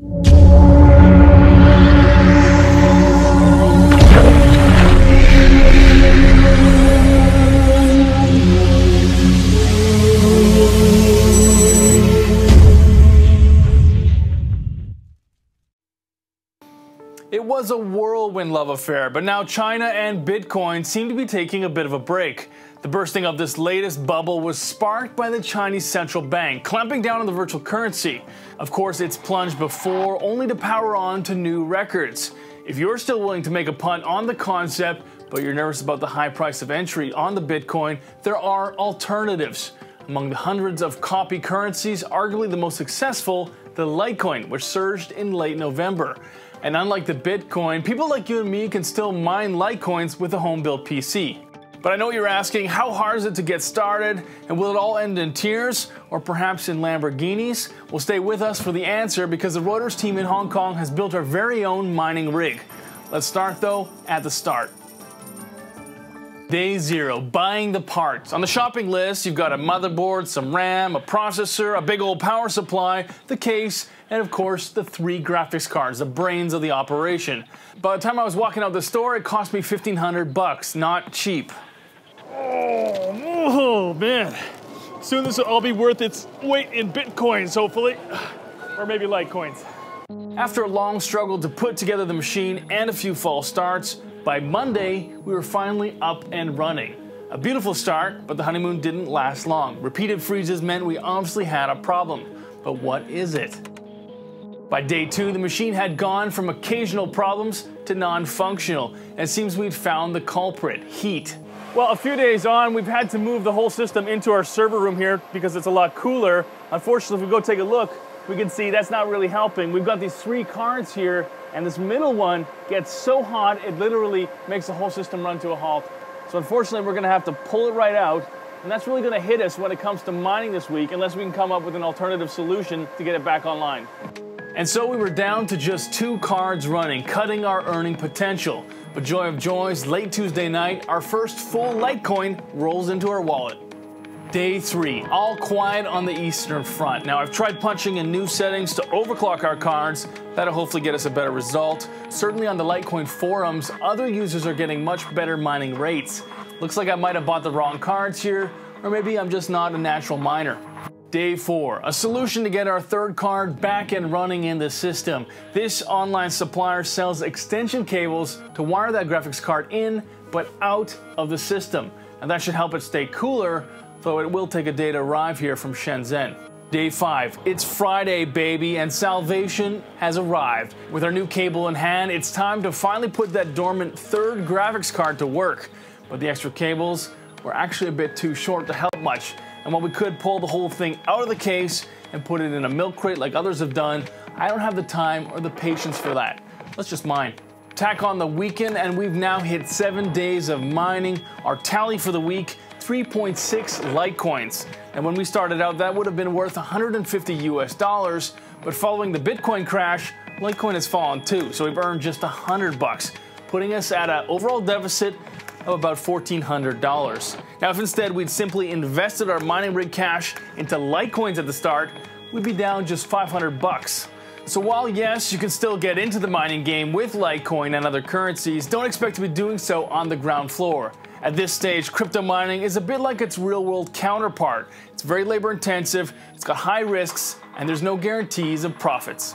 It was a whirlwind love affair, but now China and Bitcoin seem to be taking a bit of a break. The bursting of this latest bubble was sparked by the Chinese central bank clamping down on the virtual currency. Of course, it's plunged before, only to power on to new records. If you're still willing to make a punt on the concept, but you're nervous about the high price of entry on the Bitcoin, there are alternatives. Among the hundreds of copy currencies, arguably the most successful, the Litecoin, which surged in late November. And unlike the Bitcoin, people like you and me can still mine Litecoins with a home-built PC. But I know you're asking, how hard is it to get started? And will it all end in tears? Or perhaps in Lamborghinis? Well, stay with us for the answer, because the Reuters team in Hong Kong has built our very own mining rig. Let's start, though, at the start. Day 0, buying the parts. On the shopping list, you've got a motherboard, some RAM, a processor, a big old power supply, the case, and of course, the 3 graphics cards, the brains of the operation. By the time I was walking out the store, it cost me $1,500, not cheap. Oh man. Soon this will all be worth its weight in Bitcoins, hopefully. Or maybe Litecoins. After a long struggle to put together the machine and a few false starts, by Monday, we were finally up and running. A beautiful start, but the honeymoon didn't last long. Repeated freezes meant we obviously had a problem. But what is it? By day 2, the machine had gone from occasional problems to non-functional, and it seems we'd found the culprit, heat. Well, a few days on, we've had to move the whole system into our server room here because it's a lot cooler. Unfortunately, if we go take a look, we can see that's not really helping. We've got these 3 cards here, and this middle one gets so hot, it literally makes the whole system run to a halt. So unfortunately, we're gonna have to pull it right out, and that's really gonna hit us when it comes to mining this week, unless we can come up with an alternative solution to get it back online. And so we were down to just 2 cards running, cutting our earning potential. But joy of joys, late Tuesday night, our first full Litecoin rolls into our wallet. Day 3, all quiet on the Eastern Front. Now I've tried punching in new settings to overclock our cards. That'll hopefully get us a better result. Certainly on the Litecoin forums, other users are getting much better mining rates. Looks like I might have bought the wrong cards here, or maybe I'm just not a natural miner. Day 4, a solution to get our 3rd card back and running in the system. This online supplier sells extension cables to wire that graphics card in, but out of the system. And that should help it stay cooler, though it will take a day to arrive here from Shenzhen. Day 5, it's Friday, baby, and salvation has arrived. With our new cable in hand, it's time to finally put that dormant 3rd graphics card to work. But the extra cables were actually a bit too short to help much. And while we could pull the whole thing out of the case and put it in a milk crate like others have done, I don't have the time or the patience for that. Let's just mine. Tack on the weekend, and we've now hit 7 days of mining. Our tally for the week, 3.6 Litecoins. And when we started out, that would have been worth $150 US, but following the Bitcoin crash, Litecoin has fallen too, so we've earned just $100, putting us at an overall deficit of about $1,400. Now, if instead we'd simply invested our mining rig cash into Litecoins at the start, we'd be down just $500. So while yes, you can still get into the mining game with Litecoin and other currencies, don't expect to be doing so on the ground floor. At this stage, crypto mining is a bit like its real-world counterpart. It's very labor-intensive, it's got high risks, and there's no guarantees of profits.